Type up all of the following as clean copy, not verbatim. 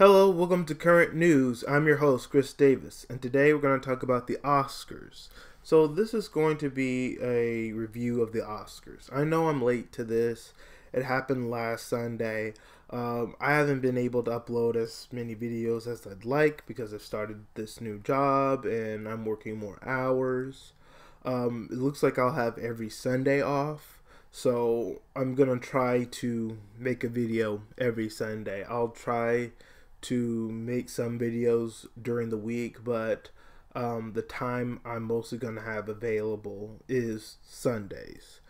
Hello, welcome to Current News. I'm your host, Chris Davis, and today we're going to talk about the Oscars. So, this is going to be a review of the Oscars. I know I'm late to this. It happened last Sunday. I haven't been able to upload as many videos as I'd like because I've started this new job and I'm working more hours. It looks like I'll have every Sunday off. So, I'm going to try to make a video every Sunday. I'll try to make some videos during the week, but the time I'm mostly going to have available is Sundays.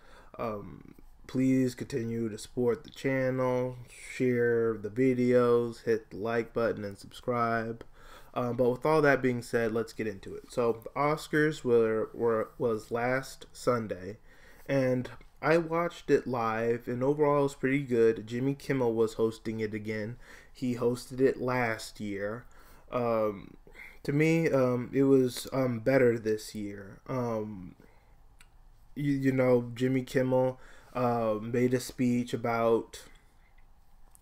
Please continue to support the channel, share the videos, hit the like button, and subscribe. But with all that being said, let's get into it. So the Oscars was last Sunday, and I watched it live, and overall it was pretty good. Jimmy Kimmel was hosting it again. He hosted it last year. To me, it was better this year. Jimmy Kimmel made a speech about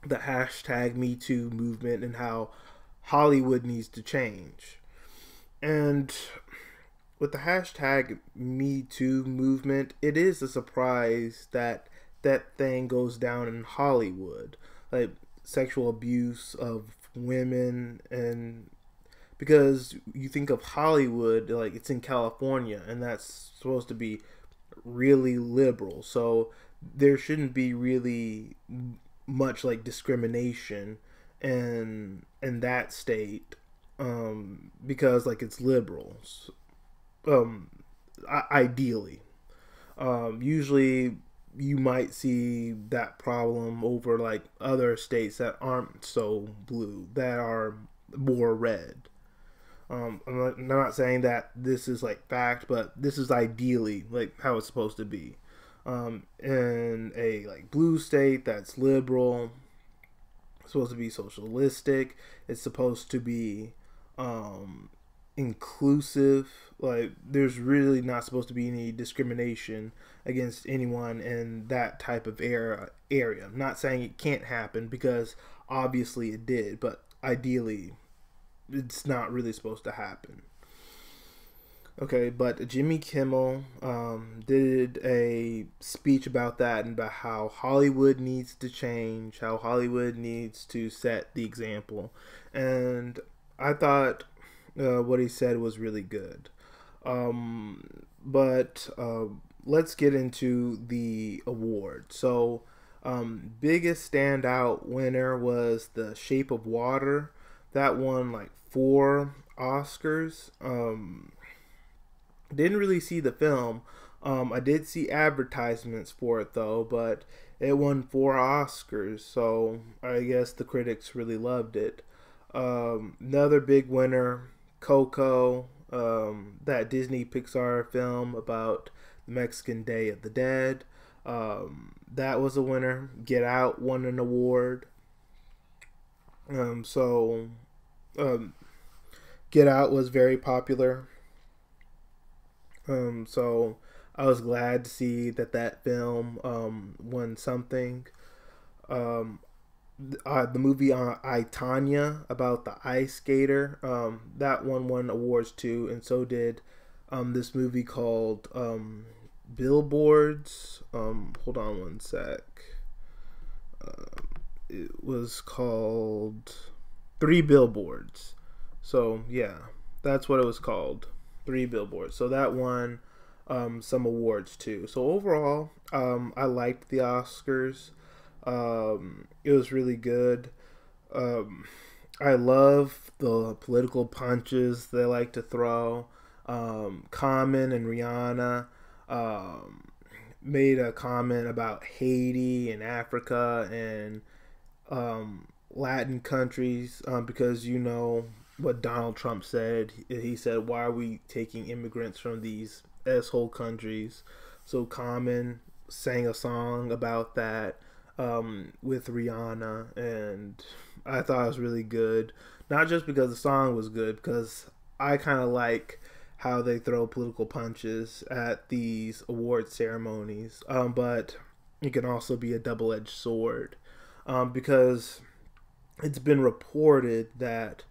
the hashtag Me Too movement and how Hollywood needs to change. And with the hashtag Me Too movement, it is a surprise that that thing goes down in Hollywood. Like sexual abuse of women, and because you think of Hollywood, like it's in California, and that's supposed to be really liberal. So there shouldn't be really much like discrimination in that state because like it's liberals ideally. Usually you might see that problem over like other states that aren't so blue, that are more red. I'm not saying that this is like fact, but this is ideally like how it's supposed to be. In a like blue state that's liberal, it's supposed to be socialistic. It's supposed to be inclusive. Like there's really not supposed to be any discrimination against anyone in that type of area. I'm not saying it can't happen because obviously it did, but ideally it's not really supposed to happen. Okay, but Jimmy Kimmel did a speech about that and about how Hollywood needs to change, how Hollywood needs to set the example. And I thought what he said was really good. But let's get into the award. So, biggest standout winner was The Shape of Water. That won like 4 Oscars. Didn't really see the film. I did see advertisements for it though, but it won 4 Oscars, so I guess the critics really loved it. Another big winner, Coco, that Disney Pixar film about the Mexican Day of the Dead. That was a winner. Get Out won an award. So Get Out was very popular. So I was glad to see that film won something. The movie I, Tanya, about the ice skater, that one won awards too, and so did this movie called Billboards. Hold on one sec. It was called Three Billboards. So yeah, that's what it was called. Three Billboards. So that won some awards too. So overall, I liked the Oscars. It was really good. I love the political punches they like to throw. Common and Rihanna made a comment about Haiti and Africa and Latin countries because you know what Donald Trump said. He said, "Why are we taking immigrants from these asshole countries?" So Common sang a song about that with Rihanna, and I thought it was really good. Not just because the song was good, because I kind of like how they throw political punches at these award ceremonies, but it can also be a double-edged sword because it's been reported that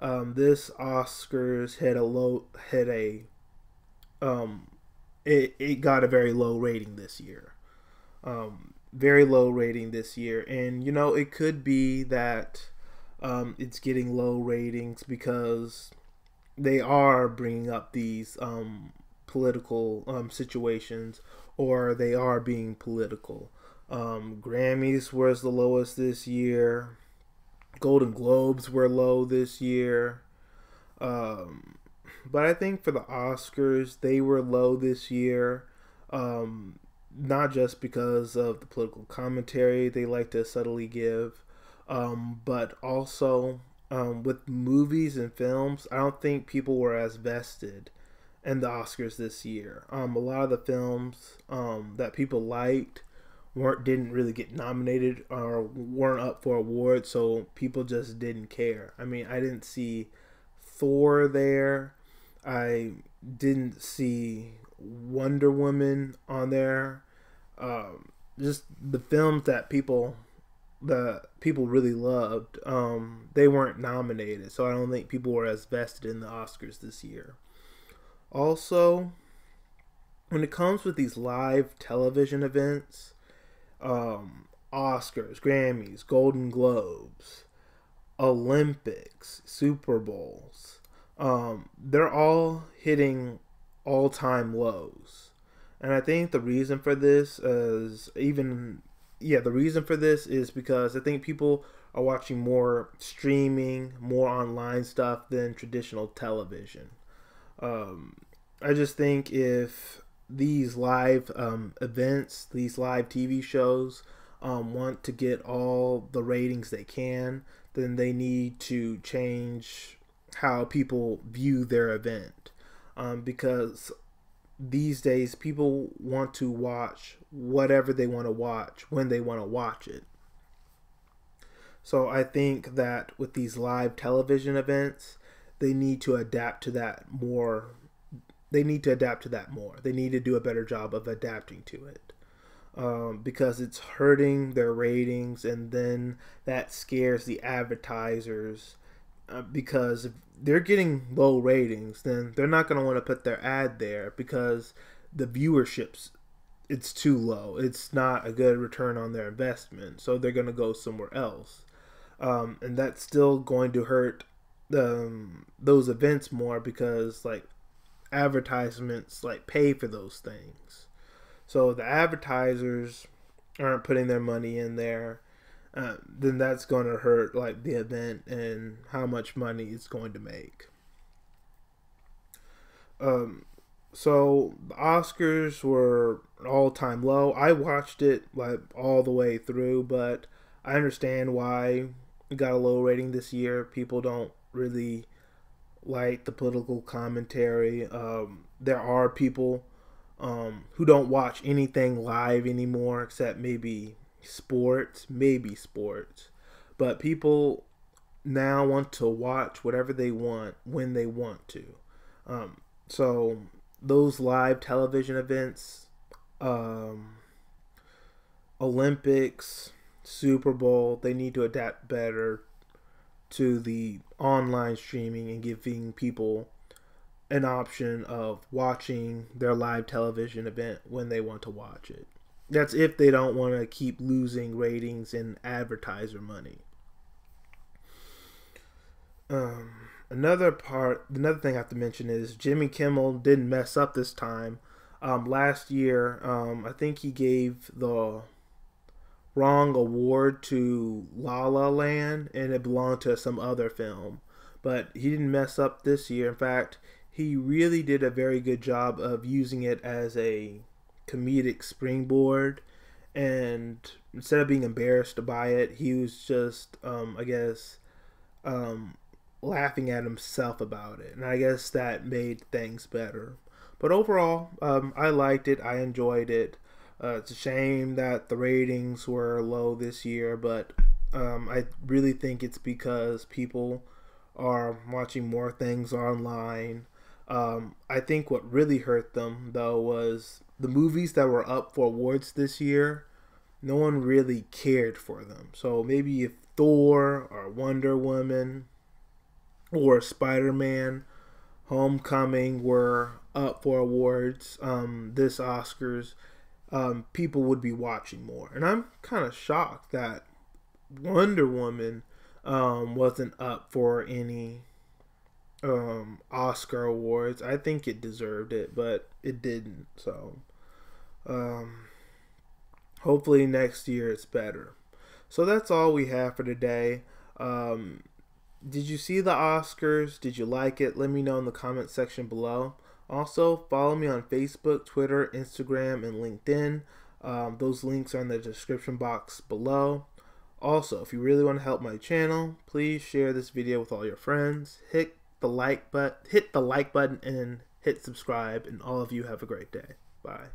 this Oscars had a um, it got a very low rating this year. Very low rating this year, and it could be that it's getting low ratings because they are bringing up these political situations, or they are being political. Grammys was the lowest this year. Golden Globes were low this year. Um, but I think for the Oscars, they were low this year. Not just because of the political commentary they like to subtly give, but also with movies and films, I don't think people were as vested in the Oscars this year. A lot of the films that people liked didn't really get nominated or weren't up for awards, so people just didn't care. I mean, I didn't see Thor there. I didn't see Wonder Woman on there. Just the films that people really loved, they weren't nominated, so I don't think people were as vested in the Oscars this year. Also, when it comes with these live television events, Oscars, Grammys, Golden Globes, Olympics, Super Bowls, they're all hitting all-time lows. And I think the reason for this is because I think people are watching more streaming, more online stuff than traditional television. Um, I just think if these live events, these live TV shows, want to get all the ratings they can, then they need to change how people view their event. Because these days people want to watch whatever they want to watch when they want to watch it. So I think that with these live television events, they need to adapt to that more. They need to adapt to that more. They need to do a better job of adapting to it. Because it's hurting their ratings, and then that scares the advertisers. Because if they're getting low ratings, then they're not going to want to put their ad there because the viewership's it's too low. It's not a good return on their investment, so they're going to go somewhere else, and that's still going to hurt those events more because like advertisements like pay for those things, so the advertisers aren't putting their money in there. Then that's going to hurt like the event and how much money it's going to make. So the Oscars were an all-time low. I watched it like all the way through, but I understand why it got a low rating this year. People don't really like the political commentary. There are people who don't watch anything live anymore except maybe sports. But people now want to watch whatever they want when they want to. So those live television events, Olympics, Super Bowl, they need to adapt better to the online streaming and giving people an option of watching their live television event when they want to watch it. That's if they don't want to keep losing ratings and advertiser money. Another thing I have to mention is Jimmy Kimmel didn't mess up this time. Last year, I think he gave the wrong award to La La Land, and it belonged to some other film. But he didn't mess up this year. In fact, he really did a very good job of using it as a comedic springboard, and instead of being embarrassed by it, he was just laughing at himself about it, and I guess that made things better. But overall, I liked it. I enjoyed it. It's a shame that the ratings were low this year, but I really think it's because people are watching more things online. I think what really hurt them, though, was the movies that were up for awards this year. no one really cared for them. So maybe if Thor or Wonder Woman or Spider-Man Homecoming were up for awards this Oscars, people would be watching more. And I'm kind of shocked that Wonder Woman wasn't up for any Oscar awards. I think it deserved it, but it didn't. So hopefully next year it's better. So that's all we have for today. Did you see the Oscars? Did you like it? Let me know in the comment section below. Also, follow me on Facebook, Twitter, Instagram, and LinkedIn. Those links are in the description box below. Also, if you really want to help my channel, please share this video with all your friends. Hit the like button and hit subscribe, and all of you have a great day. Bye.